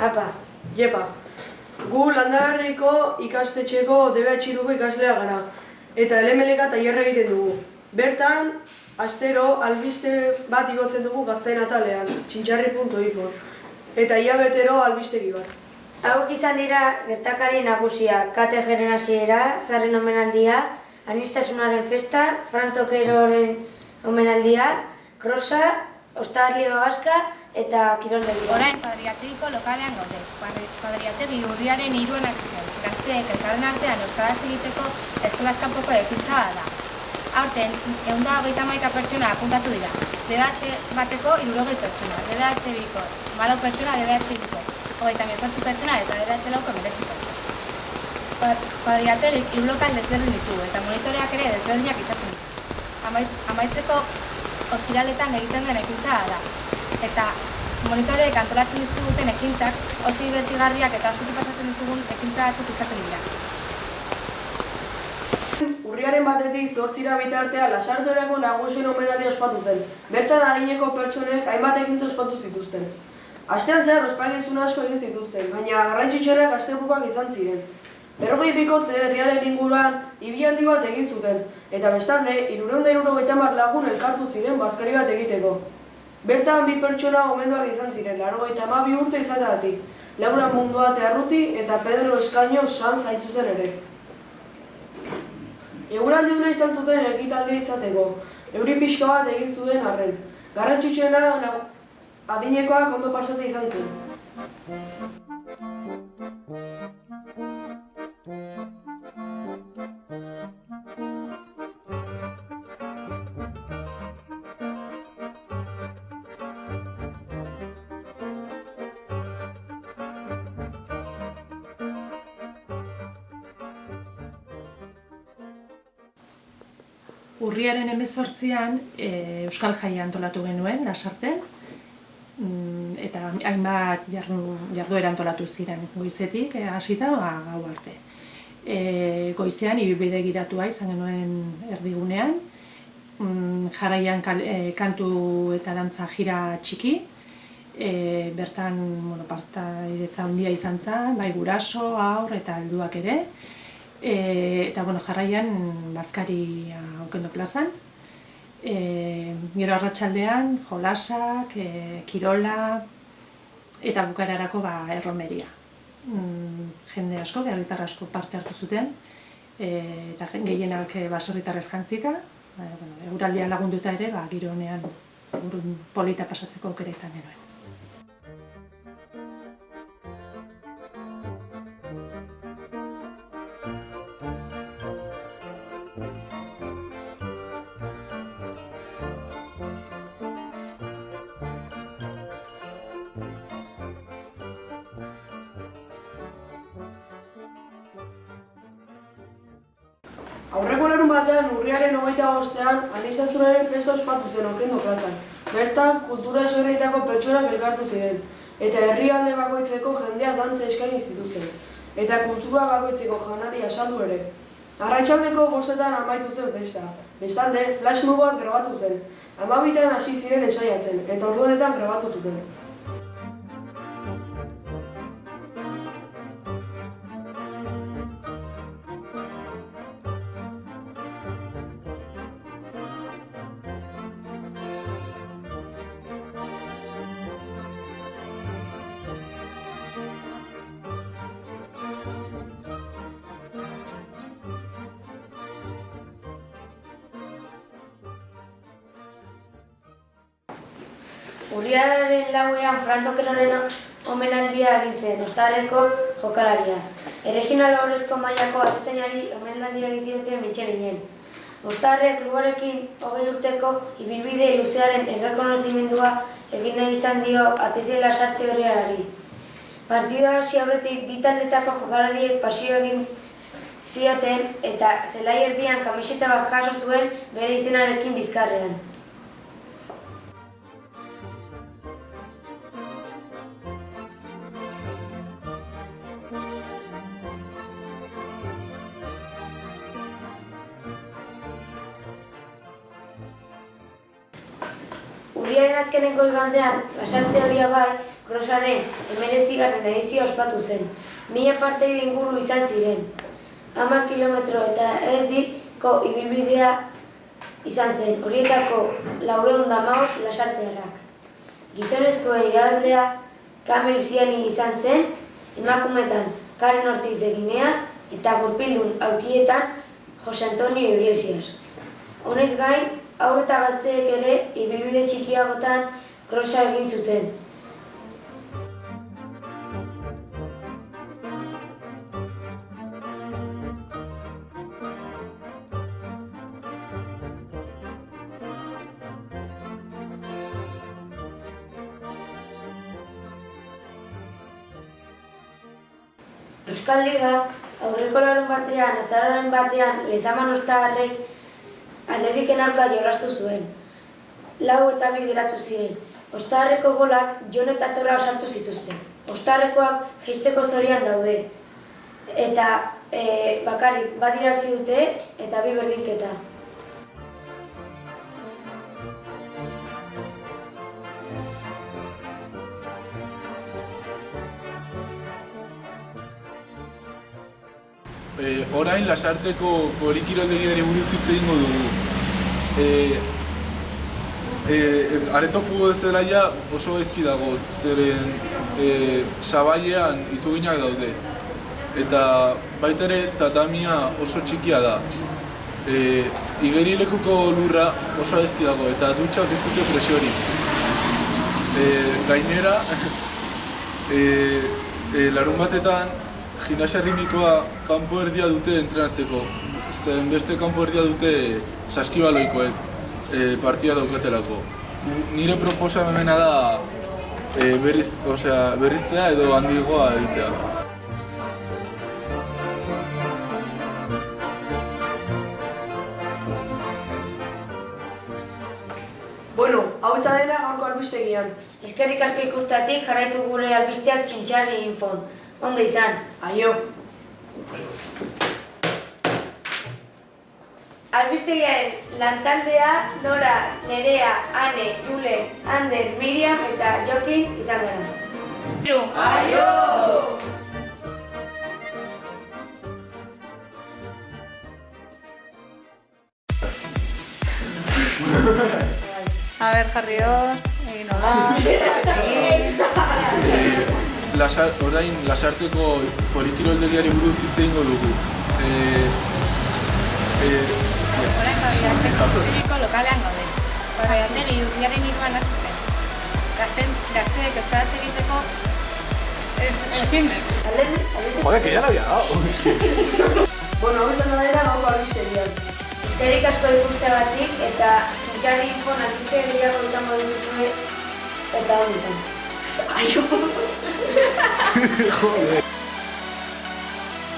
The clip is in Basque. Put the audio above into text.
Apa. Jepa. Gu Landaberriko ikastetxeko DBH-ko ikaslea gara, eta LMLK tailerra egiten dugu. Bertan, astero albiste bat igotzen dugu Gazteen atalean, txintxarri.info, eta hilabetero albistegi bat. Hauek izan dira gertakari nagusiak: KTG-ren hasiera, Zarren omenaldia, Aniztasunaren festa, Fran Tokeroren omenaldia, Krosa, Ostarliga Baska eta Kiroldegia. Orain Padriategiko lokalean gaude. Padriategi urriaren 3 hasi zen. Gazteek elkarren artean euskaraz egiteko eskolaz kanpoko ekintza da. Aurten 151 pertsona apuntatu dira. DBH bateko 60 pertsona, DBH biko 14 pertsona, DBH biko 38 pertsona eta DBH lauko 19 pertsona. Padriategik 3 lokal desberdin ditugu eta monitoreak ere desberdinak izaten ditu. Amaitzeko ostiraletan egiten den ekintza da. Eta monitoreek antolatzen dizkiguten ekintzak oso dibertigarriak eta oso pasatzen ditugun ekintza batzuk izaten dira. Urriaren 1-tik 8 bitartea Lasarterako nagusien omenaldia ospatu zen. Bertan adineko pertsonek hainbat ekintza ospatu zituzten. Astean zehar ospakizun asko egin zituzten, baina garrantzitsuenak asteburuak izan ziren. 40 bikote herriaren inguruan ibilaldi bat egin zuten, eta bestalde 370 lagun elkartu ziren bazkari bat egiteko. Bertan 2 pertsona omenduak izan ziren, 92 urte izateagatik, Laura Munduate Arruti eta Pedro Eskaño Sanz hain zuzen ere. Eguraldi ona izan zuten ekitaldia izateko, euri pixka bat egin zuen arren. Garrantzitsuena adinekoak ondo pasatzea izan zen. Urriaren 18an Euskal Jaia antolatu genuen, Lasarten, eta hainbat jarduera antolatu ziren goizetik, hasita gau arte. Goizean ibilbide giratua izan genuen erdigunean, jarraian kantu eta dantza jira txiki, bertan partaidetza handia izan zen, bai guraso, haur eta helduak ere, eta jarraian bazkaria Okendo plazan. Gero arratsaldean jolasak, kirola eta bukaerarako erromeria. Jende asko, herritar asko parte hartu zuten, eta gehienak baserritarrez jantzita, eguraldia lagunduta ere, giro honean polita pasatzeko aukera izan genuen. Aurreko larunbatean urriaren 25ean Aniztasunaren festa ospatu zen Okendo plazan. Bertan kultura ezberdinetako pertsonak elkartu ziren, eta herrialde bakoitzeko jendea dantza eskaini zituzten, eta kultura bakoitzeko janaria saldu ere. Arratsaldeko 5etan amaitu zen festa. Bestalde, flash mob bat grabatu zen. 12etan hasi ziren ensaiatzen, eta orduetan grabatu zuten. Urriaren 4ean Fran Tokeroren omenaldia egin zen, Ostarreko jokalaria. Erregional ohorezko mailako atezainari omenaldia egin zioten Michelinen. Ostarre klubarekin 20 urteko ibilbide luzearen errekonozimendua egin nahi izan dio atezain Lasarte horriarari. Partidua hasi aurretik 2 taldetako jokalariek pasio egin zioten eta zelai erdian kamiseta bat jaso zuen bere izenarekin bizkarrean. Urriaren azkeneko igandean, Lasarte horia bai, Crossaren 19. edizioa ospatu zen. 1000 parteide inguru izan ziren. 10 kilometro eta erdiko ibilbidea izan zen, horietako 415 lasartearrak. Gizonezkoen irabazlea Kamel Ziani izan zen, emakumetan Karen Ortiz de Ginea eta gurpildun aulkietan Jose Antonio Iglesias. Honez gain, haur eta gazteek ere ibilbide txikiagotan krosa egin zuten. Euskal Liga aurreko larunbatean, azaroaren batean, Lezaman Oztaharrek Atletiken aurka jolastu zuen. 4-2 geratu ziren. Oztaharreko golak Jon eta Torra sartu zituzten. Oztaharrekoak jeisteko zorian daude. Eta bakarrik bat irabazi dute eta 2 berdinketa. Orain Lasarteko polikiroldegiari buruz hitz egingo dugu. Areto futbol zelaia oso gaizki dago, zeren sabailean ituginak daude. Eta baita ere tatamia oso txikia da. Igerilekuko lurra oso gaizki dago eta dutxak ez dute presiorik. Gainera, larun batetan gimnasia ritmikoa kanpo erdia dute entrenatzeko. Beste kanpo erdia dute saskibaloikoek partida daukatelako. Nire proposamena da berriztea edo handigoa egitea. Bueno, hau izan dena gaurko albistegian. Eskerrik asko ikustatik jarraitu gure albisteak Txintxarri infon. Ondo izan. Aio. Albistegiaren lantaldea Nora, Nerea, Ane, Julen, Ander, Miriam eta Jokin izan gara. Aio! A ber, jarri hor, egin hola, egin. Orain Lasarteko polikiroldegiari buruz hitz egingo dugu. Orain Padriateko lokalean gaude. Padriategi urriaren 3 hasi zen. Gazteek euskaraz egiteko ezin. Joder, que ya lo había dado. Bueno, hau izan dena gaurko albistegian. Eskerrik asko ikusteagatik eta Txintxarri infon albiste gehiago izango dituzue eta ondo izan. Aio! Joder.